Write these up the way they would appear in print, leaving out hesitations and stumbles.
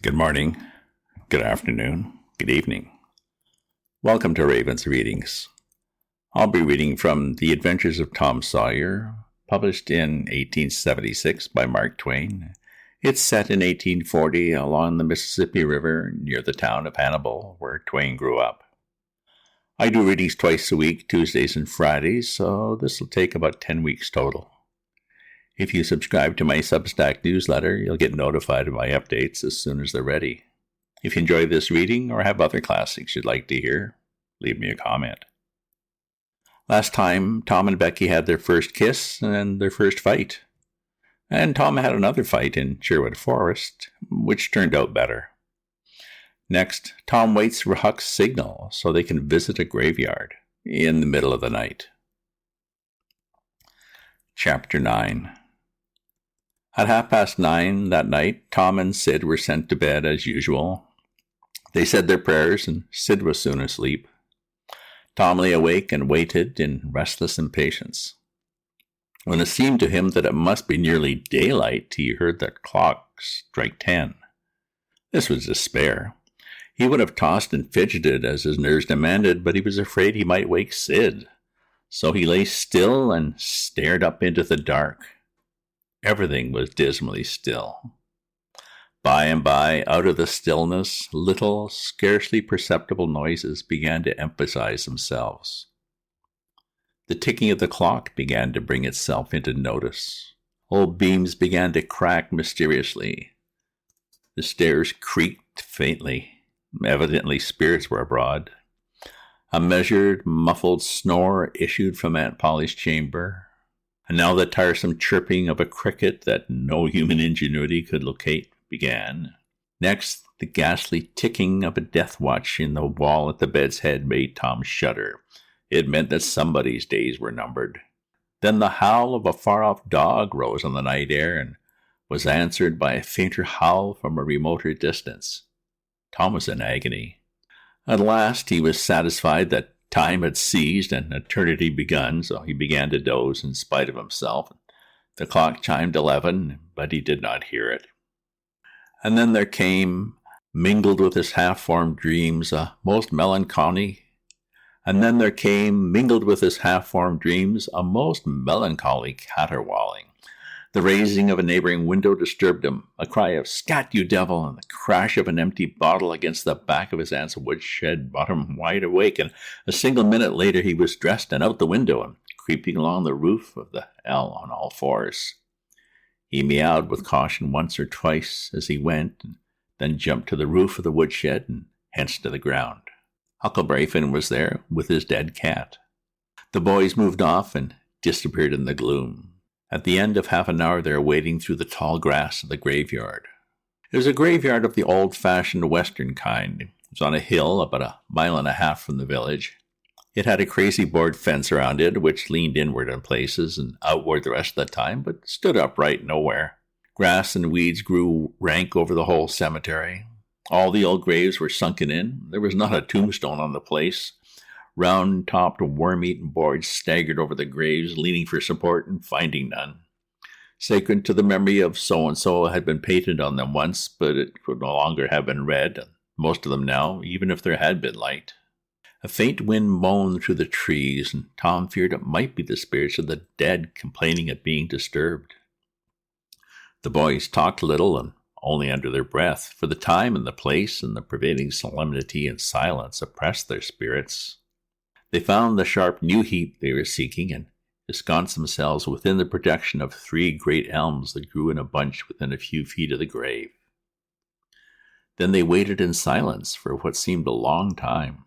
Good morning, good afternoon, good evening. Welcome to Raven's Readings. I'll be reading from The Adventures of Tom Sawyer, published in 1876 by Mark Twain. It's set in 1840 along the Mississippi River near the town of Hannibal, where Twain grew up. I do readings twice a week, Tuesdays and Fridays, so this will take about 10 weeks total. If you subscribe to my Substack newsletter, you'll get notified of my updates as soon as they're ready. If you enjoy this reading or have other classics you'd like to hear, leave me a comment. Last time, Tom and Becky had their first kiss and their first fight. And Tom had another fight in Sherwood Forest, which turned out better. Next, Tom waits for Huck's signal so they can visit a graveyard in the middle of the night. Chapter 9. At 9:30 that night, Tom and Sid were sent to bed as usual. They said their prayers, and Sid was soon asleep. Tom lay awake and waited in restless impatience. When it seemed to him that it must be nearly daylight, he heard the clock strike 10. This was despair. He would have tossed and fidgeted as his nerves demanded, but he was afraid he might wake Sid. So he lay still and stared up into the dark. Everything was dismally still. By and by, out of the stillness, little, scarcely perceptible noises began to emphasize themselves. The ticking of the clock began to bring itself into notice. Old beams began to crack mysteriously. The stairs creaked faintly. Evidently spirits were abroad. A measured, muffled snore issued from Aunt Polly's chamber. And now the tiresome chirping of a cricket that no human ingenuity could locate began. Next, the ghastly ticking of a death watch in the wall at the bed's head made Tom shudder. It meant that somebody's days were numbered. Then the howl of a far-off dog rose on the night air and was answered by a fainter howl from a remoter distance. Tom was in agony. At last he was satisfied that time had ceased and eternity begun, so he began to doze in spite of himself. The clock chimed 11, but he did not hear it. And then there came, mingled with his half-formed dreams, a most melancholy caterwauling. The raising of a neighboring window disturbed him, a cry of "Scat, you devil!" and the crash of an empty bottle against the back of his aunt's woodshed brought him wide awake, and a single minute later he was dressed and out the window and creeping along the roof of the L on all fours. He meowed with caution once or twice as he went, and then jumped to the roof of the woodshed and hence to the ground. Huckleberry Finn was there with his dead cat. The boys moved off and disappeared in the gloom. At the end of half an hour, they were wading through the tall grass of the graveyard. It was a graveyard of the old-fashioned western kind. It was on a hill about 1.5 miles from the village. It had a crazy board fence around it, which leaned inward in places and outward the rest of the time, but stood upright nowhere. Grass and weeds grew rank over the whole cemetery. All the old graves were sunken in. There was not a tombstone on the place. Round-topped, worm-eaten boards staggered over the graves, leaning for support and finding none. Sacred to the memory of so-and-so had been painted on them once, but it could no longer have been read, most of them now, even if there had been light. A faint wind moaned through the trees, and Tom feared it might be the spirits of the dead complaining at being disturbed. The boys talked little and only under their breath, for the time and the place and the prevailing solemnity and silence oppressed their spirits. They found the sharp new heap they were seeking and ensconced themselves within the protection of 3 great elms that grew in a bunch within a few feet of the grave. Then they waited in silence for what seemed a long time.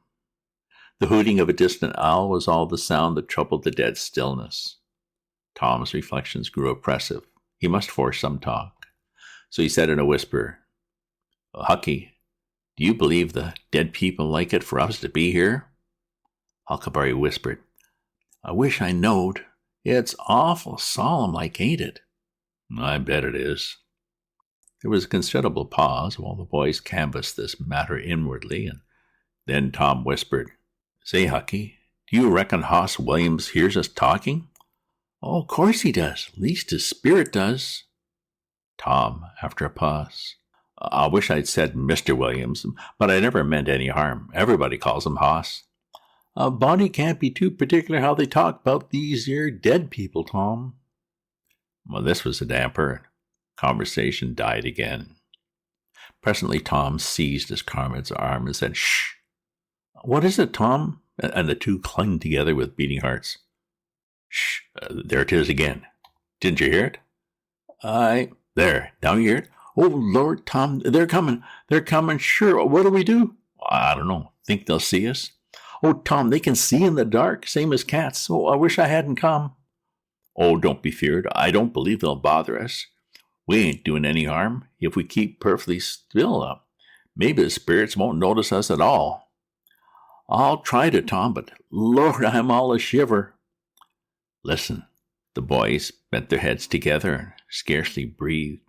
The hooting of a distant owl was all the sound that troubled the dead stillness. Tom's reflections grew oppressive. He must force some talk. So he said in a whisper, "Hucky, do you believe the dead people like it for us to be here?" Huckleberry whispered, "I wish I knowed. It's awful solemn like, ain't it?" "I bet it is." There was a considerable pause while the boys canvassed this matter inwardly, and then Tom whispered, "Say, Hucky, do you reckon Hoss Williams hears us talking?" "Oh, of course he does. Least his spirit does." Tom, after a pause, I wish I'd said Mr. Williams, but I never meant any harm. Everybody calls him Hoss. A body can't be too particular how they talk about these here dead people, Tom. Well, this was a damper. Conversation died again. Presently, Tom seized his comrade's arm and said, "Shh." "What is it, Tom?" And the two clung together with beating hearts. "Shh, there it is again. Didn't you hear it?" There, now you hear it? Oh, Lord, Tom, they're coming. They're coming, sure. What do we do?" "I don't know. Think they'll see us?" "Oh, Tom, they can see in the dark, same as cats. Oh, I wish I hadn't come." "Oh, don't be feared. I don't believe they'll bother us. We ain't doing any harm. If we keep perfectly still, maybe the spirits won't notice us at all." "I'll try to, Tom, but Lord, I'm all a shiver." "Listen." The boys bent their heads together and scarcely breathed.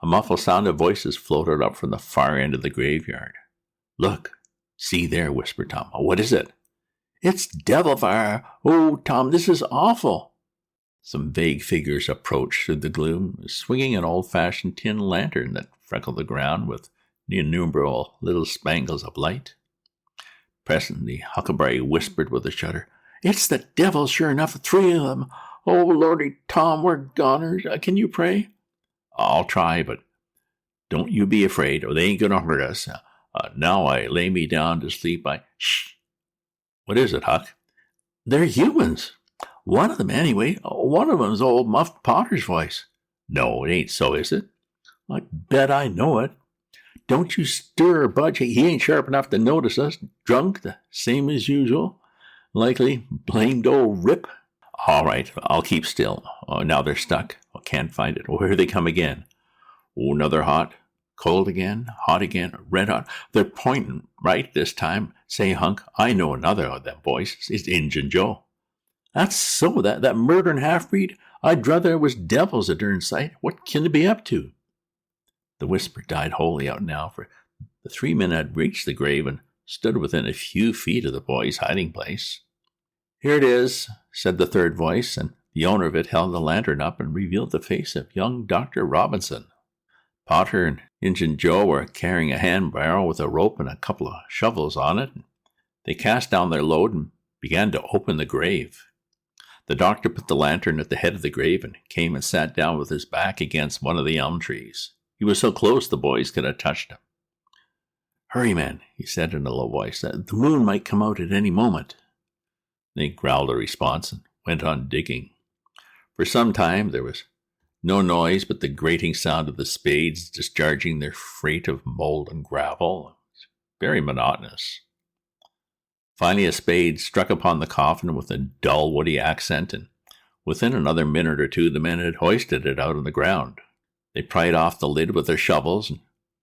A muffled sound of voices floated up from the far end of the graveyard. "Look, see there," whispered Tom. "What is it?" "It's devil fire. Oh, Tom, this is awful." Some vague figures approached through the gloom, swinging an old-fashioned tin lantern that freckled the ground with innumerable little spangles of light. Presently, Huckleberry whispered with a shudder, "It's the devil, sure enough, 3 of them. Oh, Lordy, Tom, we're goners. Can you pray?" "I'll try, but don't you be afraid, or they ain't going to hurt us. Now I lay me down to sleep, Shh! What is it, Huck?" "They're humans. One of them, anyway. One of them's old Muff Potter's voice." "No, it ain't so, is it?" "I bet I know it. Don't you stir or budge. He ain't sharp enough to notice us. Drunk, the same as usual. Likely blamed old Rip." "All right, I'll keep still. Now they're stuck. I can't find it. Here they come again. Another hot. Cold again. Hot again. Red hot. They're pointing right this time. Say, Hunk, I know another of them boys. It's Injun Joe." "That's so, that murdering half-breed? I'd druther it was devils a darn sight. What can they be up to?" The whisper died wholly out now, for the 3 men had reached the grave and stood within a few feet of the boy's hiding place. "Here it is," said the third voice, and the owner of it held the lantern up and revealed the face of young Dr. Robinson. Potter and Injun Joe were carrying a hand barrow with a rope and a couple of shovels on it. They cast down their load and began to open the grave. The doctor put the lantern at the head of the grave and came and sat down with his back against one of the elm trees. He was so close the boys could have touched him. "Hurry, man," he said in a low voice. "The moon might come out at any moment." They growled a response and went on digging. For some time there was no noise but the grating sound of the spades discharging their freight of mold and gravel. It was very monotonous. Finally a spade struck upon the coffin with a dull, woody accent, and within another minute or two the men had hoisted it out on the ground. They pried off the lid with their shovels and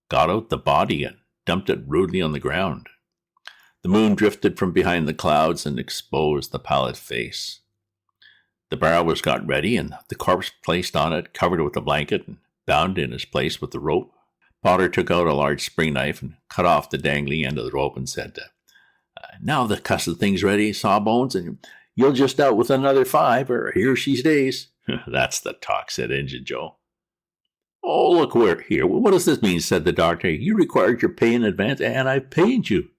got out the body and dumped it rudely on the ground. The moon drifted from behind the clouds and exposed the pallid face. The barrow was got ready and the corpse placed on it, covered with a blanket and bound in its place with the rope. Potter took out a large spring knife and cut off the dangling end of the rope and said, "Now the cussed thing's ready, Sawbones, and you'll just out with another 5, or here she stays." "That's the talk," said Injun Joe. "Oh, look, we're here. What does this mean?" said the doctor. "You required your pay in advance, and I paid you."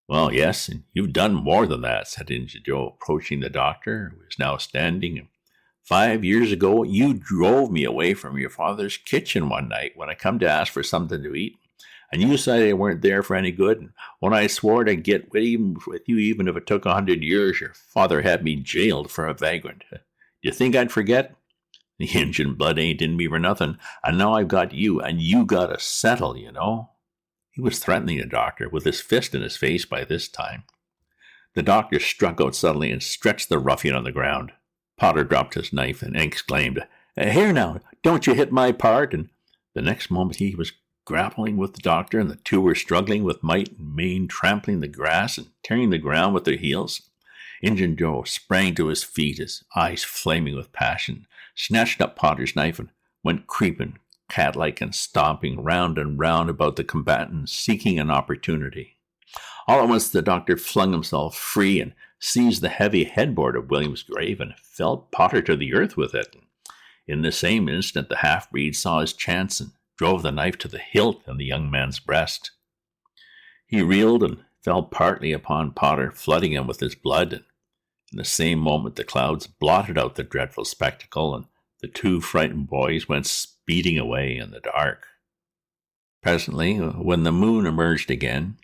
"Well, yes, and you've done more than that," said Injun Joe, approaching the doctor, who was now standing. "5 years ago, you drove me away from your father's kitchen one night when I come to ask for something to eat. And you said I weren't there for any good, and when I swore to get even with you, even if it took 100 years, your father had me jailed for a vagrant. Do you think I'd forget? The Injun blood ain't in me for nothing, and now I've got you, and you gotta settle, you know." He was threatening the doctor, with his fist in his face by this time. The doctor struck out suddenly and stretched the ruffian on the ground. Potter dropped his knife and exclaimed, "Here now, don't you hit my part!" And the next moment he was grappling with the doctor, and the two were struggling with might and main, trampling the grass and tearing the ground with their heels. Injun Joe sprang to his feet, his eyes flaming with passion, snatched up Potter's knife and went creeping, cat-like and stomping round and round about the combatants, seeking an opportunity. All at once the doctor flung himself free and seized the heavy headboard of William's grave and felled Potter to the earth with it. In the same instant the half-breed saw his chance and drove the knife to the hilt in the young man's breast. He reeled and fell partly upon Potter, flooding him with his blood, and in the same moment the clouds blotted out the dreadful spectacle, and the two frightened boys went speeding away in the dark. Presently, when the moon emerged again,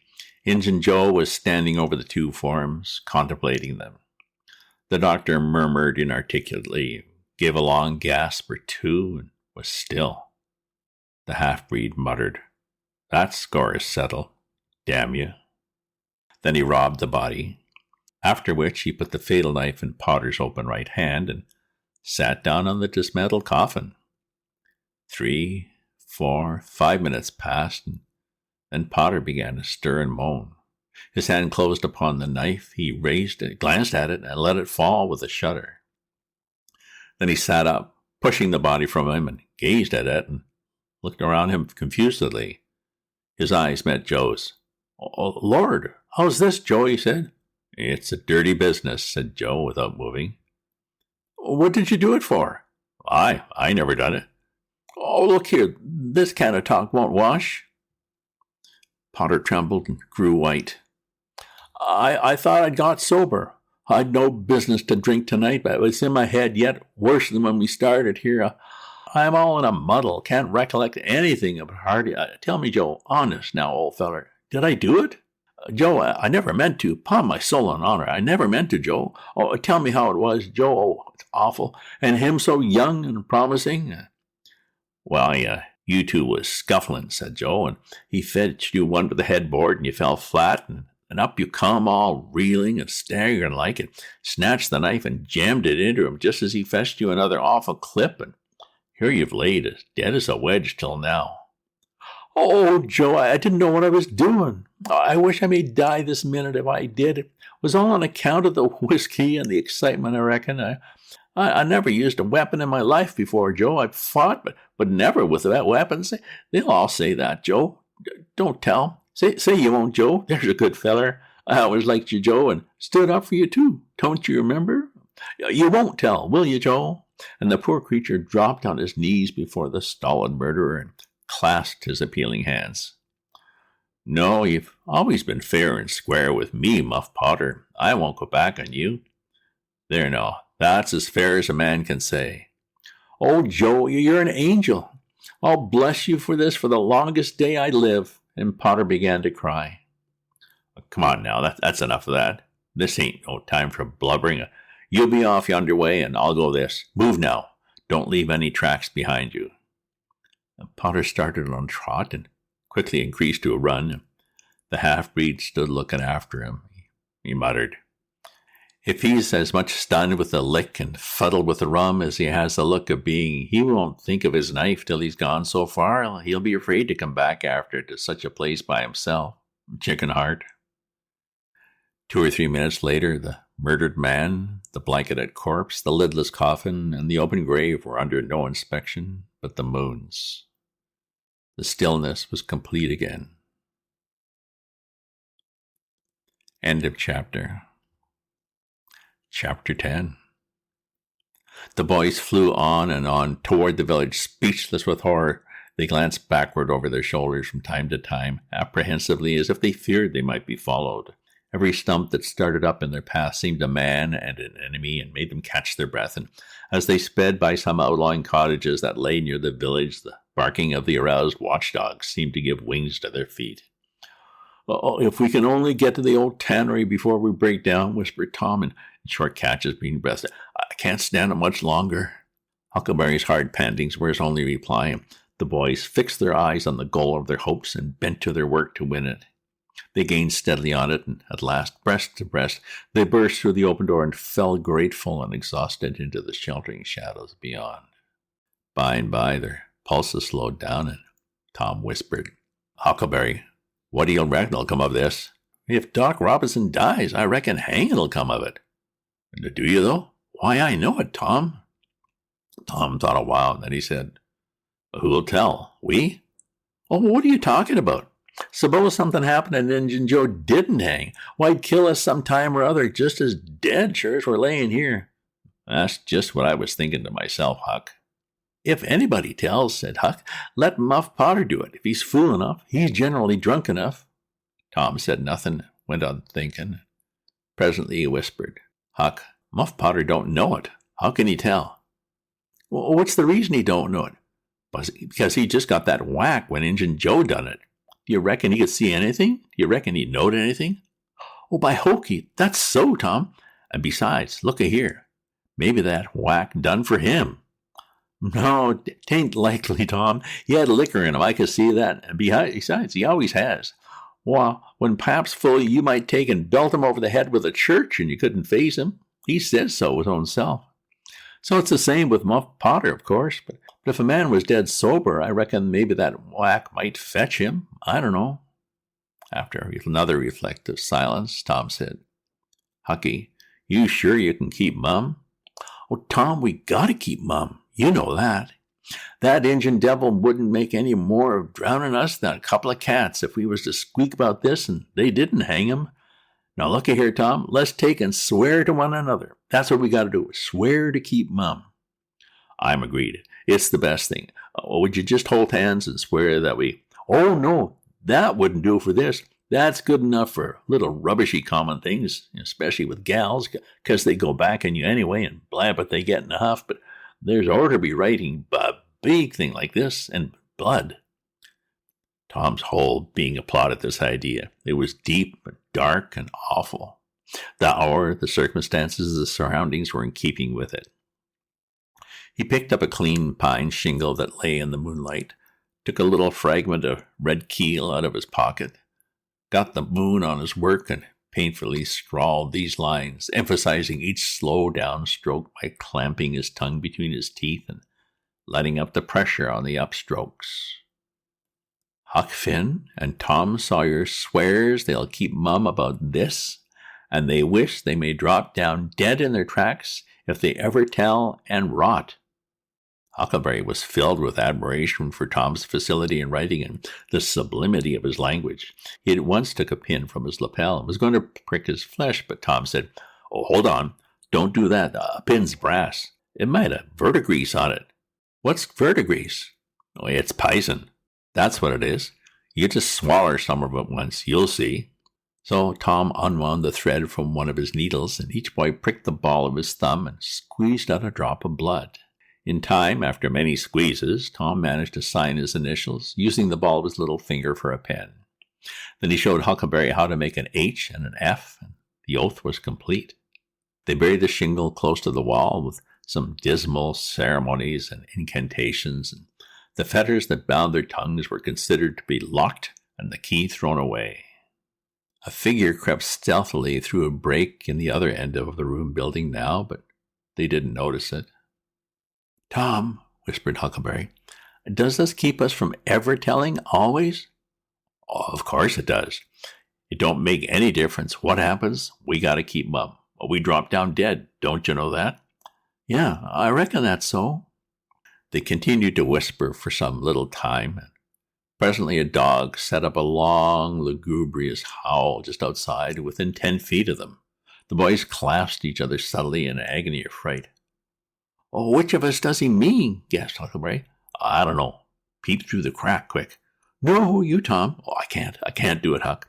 Injun Joe was standing over the two forms, contemplating them. The doctor murmured inarticulately, gave a long gasp or two, and was still. The half-breed muttered, "That score is settled, damn you." Then he robbed the body, after which he put the fatal knife in Potter's open right hand and sat down on the dismantled coffin. 3, 4, 5 minutes passed, and then Potter began to stir and moan. His hand closed upon the knife. He raised it, glanced at it, and let it fall with a shudder. Then he sat up, pushing the body from him, and gazed at it and looked around him confusedly. His eyes met Joe's. "Oh, Lord, how's this, Joe?" he said. "It's a dirty business," said Joe without moving. "What did you do it for?" I never done it." "Oh, look here, this kind of talk won't wash." Potter trembled and grew white. I thought I'd got sober. I'd no business to drink tonight, but it's in my head yet worse than when we started here. I'm all in a muddle, can't recollect anything of Hardy. Tell me, Joe, honest now, old feller, did I do it? Joe, I never meant to. Upon my soul and honor, I never meant to, Joe. Oh, tell me how it was, Joe. Oh, it's awful. And him so young and promising. Well, you two was scuffling, said Joe, and he fetched you one with the headboard, and you fell flat, and up you come, all reeling and staggering like, and snatched the knife and jammed it into him just as he fetched you another awful clip, and here you've laid as dead as a wedge till now. Oh, Joe, I didn't know what I was doing. I wish I may die this minute if I did. It was all on account of the whiskey and the excitement, I reckon. I never used a weapon in my life before, Joe. I've fought, but never with that weapon. They'll all say that, Joe. Don't tell. Say you won't, Joe. There's a good feller. I always liked you, Joe, and stood up for you, too. Don't you remember? You won't tell, will you, Joe? And the poor creature dropped on his knees before the stolid murderer and clasped his appealing hands. No, you've always been fair and square with me, Muff Potter. I won't go back on you. There now, that's as fair as a man can say. Oh, Joe, you're an angel. I'll bless you for this for the longest day I live. And Potter began to cry. Come on now, that's enough of that. This ain't no time for blubbering. You'll be off yonder way, and I'll go this. Move now. Don't leave any tracks behind you. And Potter started on a trot and quickly increased to a run. The half-breed stood looking after him. He muttered, If he's as much stunned with the lick and fuddled with the rum as he has the look of being, he won't think of his knife till he's gone so far. He'll be afraid to come back after it to such a place by himself. Chicken heart. 2 or 3 minutes later, the murdered man, the blanketed corpse, the lidless coffin, and the open grave were under no inspection but the moon's. The stillness was complete again. End of chapter. Chapter 10. The boys flew on and on toward the village, speechless with horror. They glanced backward over their shoulders from time to time, apprehensively, as if they feared they might be followed. Every stump that started up in their path seemed a man and an enemy and made them catch their breath. And as they sped by some outlying cottages that lay near the village, the barking of the aroused watchdogs seemed to give wings to their feet. Oh, if we can only get to the old tannery before we break down, whispered Tom in short catches, being breathed. I can't stand it much longer. Huckleberry's hard pantings were his only reply. The boys fixed their eyes on the goal of their hopes and bent to their work to win it. They gained steadily on it, and at last, breast to breast, they burst through the open door and fell grateful and exhausted into the sheltering shadows beyond. By and by, their pulses slowed down, and Tom whispered, Huckleberry, what do you reckon'll come of this? If Doc Robinson dies, I reckon hanging'll come of it. Do you, though? Why, I know it, Tom. Tom thought a while, and then he said, Who'll tell? We? Oh, what are you talking about? Suppose something happened and Injun Joe didn't hang. Why'd kill us some time or other just as dead, sure as we're laying here. That's just what I was thinking to myself, Huck. If anybody tells, said Huck, let Muff Potter do it. If he's fool enough, he's generally drunk enough. Tom said nothing, went on thinking. Presently he whispered, Huck, Muff Potter don't know it. How can he tell? Well, what's the reason he don't know it? Because he just got that whack when Injun Joe done it. Do you reckon he could see anything? Do you reckon he knowed anything? Oh, by hokey, that's so, Tom. And besides, look a-here. Maybe that whack done for him. No, 'tain't likely, Tom. He had liquor in him, I could see that. And besides, he always has. Well, when Pap's full, you might take and belt him over the head with a church, and you couldn't face him. He says so his own self. So it's the same with Muff Potter, of course. But if a man was dead sober, I reckon maybe that whack might fetch him. I don't know. After another reflective silence, Tom said, Hucky, you sure you can keep mum? Oh, Tom, we gotta keep mum. You know that. That Injun devil wouldn't make any more of drowning us than a couple of cats if we was to squeak about this and they didn't hang him. Now look here, Tom, let's take and swear to one another. That's what we got to do, swear to keep mum. I'm agreed. It's the best thing. Would you just hold hands and swear that we... Oh, no, that wouldn't do for this. That's good enough for little rubbishy common things, especially with gals, because they go back on you anyway and blab what they get in a huff, but there's order to be writing a big thing like this, and blood. Tom's whole being applauded this idea. It was deep, but dark, and awful. The hour, the circumstances, the surroundings were in keeping with it. He picked up a clean pine shingle that lay in the moonlight, took a little fragment of red keel out of his pocket, got the moon on his work, and painfully scrawled these lines, emphasizing each slow down stroke by clamping his tongue between his teeth and letting up the pressure on the upstrokes. Huck Finn and Tom Sawyer swears they'll keep mum about this, and they wish they may drop down dead in their tracks if they ever tell and rot. Huckleberry was filled with admiration for Tom's facility in writing and the sublimity of his language. He at once took a pin from his lapel and was going to prick his flesh, but Tom said, Oh, hold on. Don't do that. A pin's brass. It might have verdigrease on it. What's verdigrease? Oh, it's pison. That's what it is. You just swaller some of it once. You'll see. So Tom unwound the thread from one of his needles, and each boy pricked the ball of his thumb and squeezed out a drop of blood. In time, after many squeezes, Tom managed to sign his initials, using the ball of his little finger for a pen. Then he showed Huckleberry how to make an H and an F, and the oath was complete. They buried the shingle close to the wall with some dismal ceremonies and incantations, and the fetters that bound their tongues were considered to be locked and the key thrown away. A figure crept stealthily through a break in the other end of the room building now, but they didn't notice it. Tom, whispered Huckleberry, does this keep us from ever telling always? Oh, of course it does. It don't make any difference what happens. We got to keep mum. We drop down dead. Don't you know that? Yeah, I reckon that's so. They continued to whisper for some little time, and presently a dog set up a long, lugubrious howl just outside, within 10 feet of them. The boys clasped each other subtly in agony of fright. Oh, which of us does he mean? Gasped Huckleberry. I don't know. Peep through the crack, quick. No, you, Tom. Oh, I can't do it, Huck.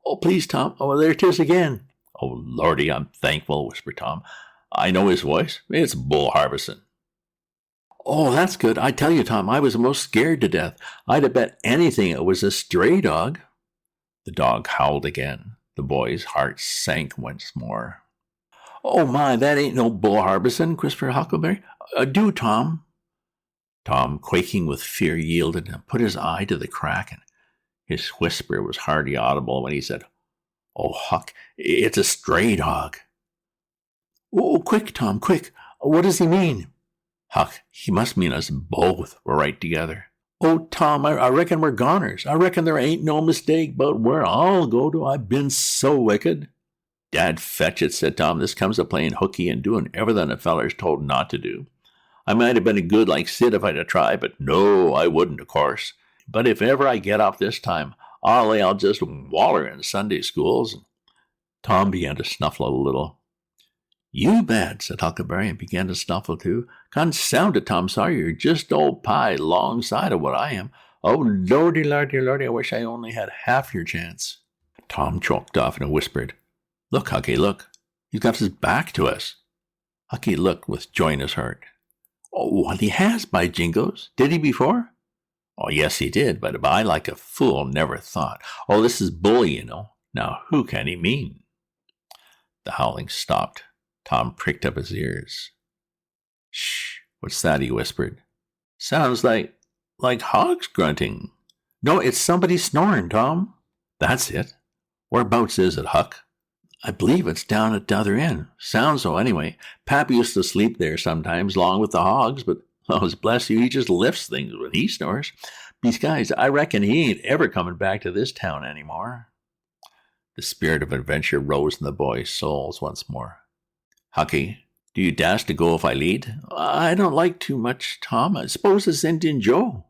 Oh, please, Tom. Oh, there 'tis again. Oh, Lordy, I'm thankful, whispered Tom. I know his voice. It's Bull Harbison. Oh, that's good. I tell you, Tom, I was almost scared to death. I'd have bet anything it was a stray dog. The dog howled again. The boy's heart sank once more. Oh, my, that ain't no Bull Harbison, whispered Huckleberry. Do, Tom. Tom, quaking with fear, yielded and put his eye to the crack, and his whisper was hardly audible when he said, Oh, Huck, it's a stray dog. Oh, quick, Tom, quick. What does he mean? Huck, he must mean us both. We're right together. Oh, Tom, I reckon we're goners. I reckon there ain't no mistake about where I'll go to. I've been so wicked. Dad fetch it, said Tom. This comes of playing hooky and doing everything a feller's told not to do. I might have been a good like Sid if I'd have tried, but no, I wouldn't, of course. But if ever I get off this time, I'll just waller in Sunday schools. Tom began to snuffle a little. You bet, said Huckleberry, and began to snuffle too. Confound it, Tom Sawyer, you're just old pie longside of what I am. Oh, lordy, lordy, lordy, I wish I only had half your chance. Tom choked off and whispered, Look, Hucky, look. He's got his back to us. Hucky looked with joy in his heart. Oh, and he has, by jingoes. Did he before? Oh, yes, he did, but I, like a fool, never thought. Oh, this is bully, you know. Now, who can he mean? The howling stopped. Tom pricked up his ears. Shh, what's that? He whispered. Sounds like hogs grunting. No, it's somebody snoring, Tom. That's it. Whereabouts is it, Huck? I believe it's down at the other end. Sounds so, anyway. Pap used to sleep there sometimes, along with the hogs, but, oh, bless you, he just lifts things when he snores. Besides, I reckon he ain't ever coming back to this town anymore. The spirit of adventure rose in the boys' souls once more. Hucky, do you dast to go if I lead? I don't like too much, Tom. I suppose it's Indian Joe.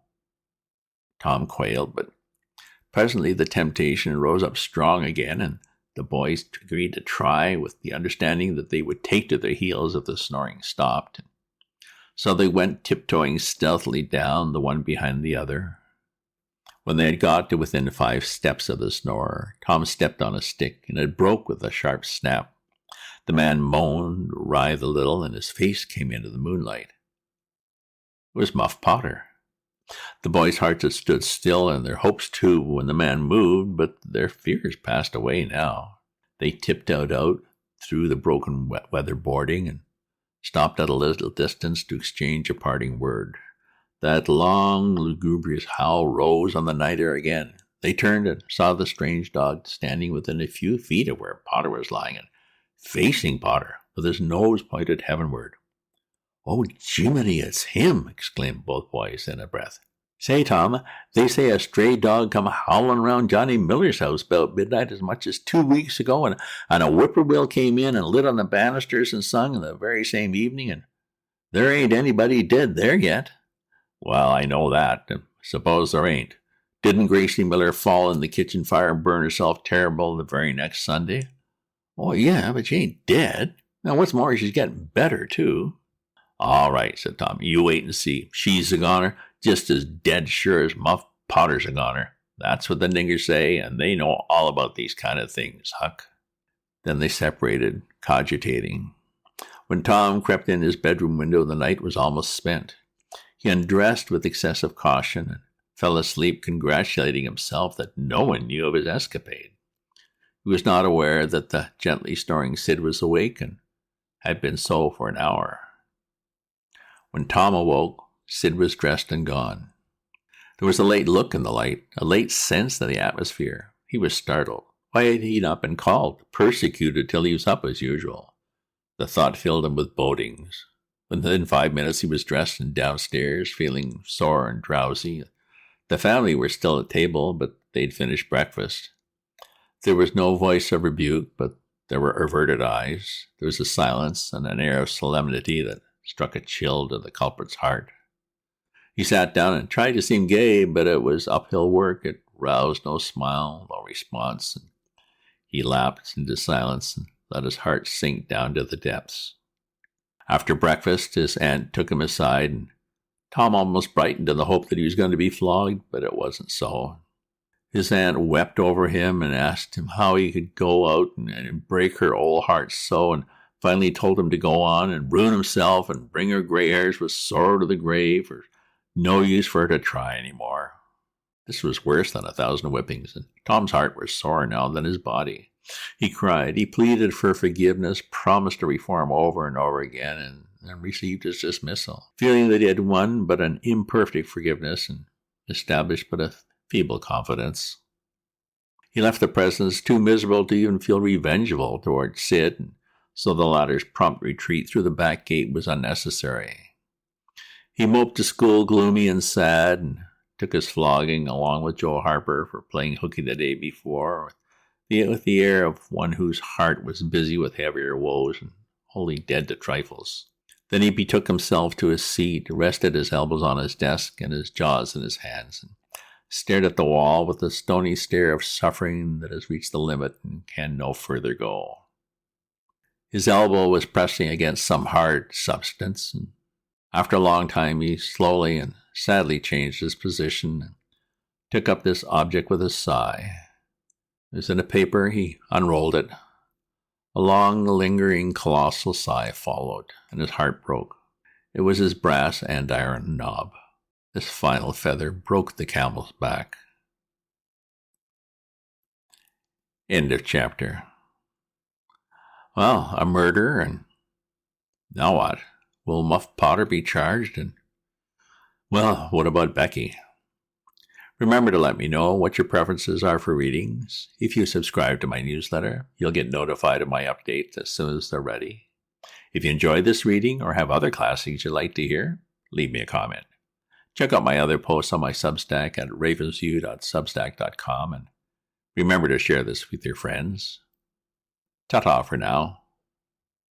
Tom quailed, but presently the temptation rose up strong again, and the boys agreed to try, with the understanding that they would take to their heels if the snoring stopped. So they went tiptoeing stealthily down, the one behind the other. When they had got to within 5 steps of the snorer, Tom stepped on a stick, and it broke with a sharp snap. The man moaned, writhed a little, and his face came into the moonlight. It was Muff Potter. The boys' hearts had stood still, and their hopes too, when the man moved, but their fears passed away now. They tiptoed out through the broken weather boarding and stopped at a little distance to exchange a parting word. That long, lugubrious howl rose on the night air again. They turned and saw the strange dog standing within a few feet of where Potter was lying, and facing Potter, with his nose pointed heavenward. Oh, Jiminy, it's him! Exclaimed both boys in a breath. Say, Tom, they say a stray dog come howling round Johnny Miller's house about midnight as much as 2 weeks ago, and a whippoorwill came in and lit on the banisters and sung the very same evening, and there ain't anybody dead there yet. Well, I know that. Suppose there ain't. Didn't Gracie Miller fall in the kitchen fire and burn herself terrible the very next Sunday? Oh, yeah, but she ain't dead. Now, what's more, she's getting better, too. All right, said Tom. You wait and see. She's a goner, just as dead sure as Muff Potter's a goner. That's what the niggers say, and they know all about these kind of things, Huck. Then they separated, cogitating. When Tom crept in his bedroom window, the night was almost spent. He undressed with excessive caution and fell asleep congratulating himself that no one knew of his escapade. He was not aware that the gently snoring Sid was awake and had been so for an hour. When Tom awoke, Sid was dressed and gone. There was a late look in the light, a late sense in the atmosphere. He was startled. Why had he not been called, persecuted till he was up as usual? The thought filled him with bodings. Within 5 minutes he was dressed and downstairs, feeling sore and drowsy. The family were still at table, but they'd finished breakfast. There was no voice of rebuke, but there were averted eyes. There was a silence and an air of solemnity that struck a chill to the culprit's heart. He sat down and tried to seem gay, but it was uphill work. It roused no smile, no response, and he lapsed into silence and let his heart sink down to the depths. After breakfast, his aunt took him aside, and Tom almost brightened in the hope that he was going to be flogged, but it wasn't so. His aunt wept over him and asked him how he could go out and break her old heart so, and finally told him to go on and ruin himself and bring her gray hairs with sorrow to the grave, or no use for her to try any more. This was worse than 1,000 whippings, and Tom's heart was sorer now than his body. He cried, he pleaded for forgiveness, promised to reform over and over again, and received his dismissal, feeling that he had won but an imperfect forgiveness and established but a feeble confidence. He left the presence too miserable to even feel revengeful toward Sid, and so the latter's prompt retreat through the back gate was unnecessary. He moped to school gloomy and sad, and took his flogging along with Joe Harper for playing hooky the day before, with the air of one whose heart was busy with heavier woes and wholly dead to trifles. Then he betook himself to his seat, rested his elbows on his desk and his jaws in his hands, and stared at the wall with the stony stare of suffering that has reached the limit and can no further go. His elbow was pressing against some hard substance, and after a long time he slowly and sadly changed his position and took up this object with a sigh. It was in a paper. He unrolled it. A long, lingering, colossal sigh followed, and his heart broke. It was his brass andiron knob. This final feather broke the camel's back. End of chapter. Well, a murder, and now what? Will Muff Potter be charged? And, well, what about Becky? Remember to let me know what your preferences are for readings. If you subscribe to my newsletter, you'll get notified of my updates as soon as they're ready. If you enjoyed this reading or have other classics you'd like to hear, leave me a comment. Check out my other posts on my Substack at ravensview.substack.com, and remember to share this with your friends. Ta-ta for now.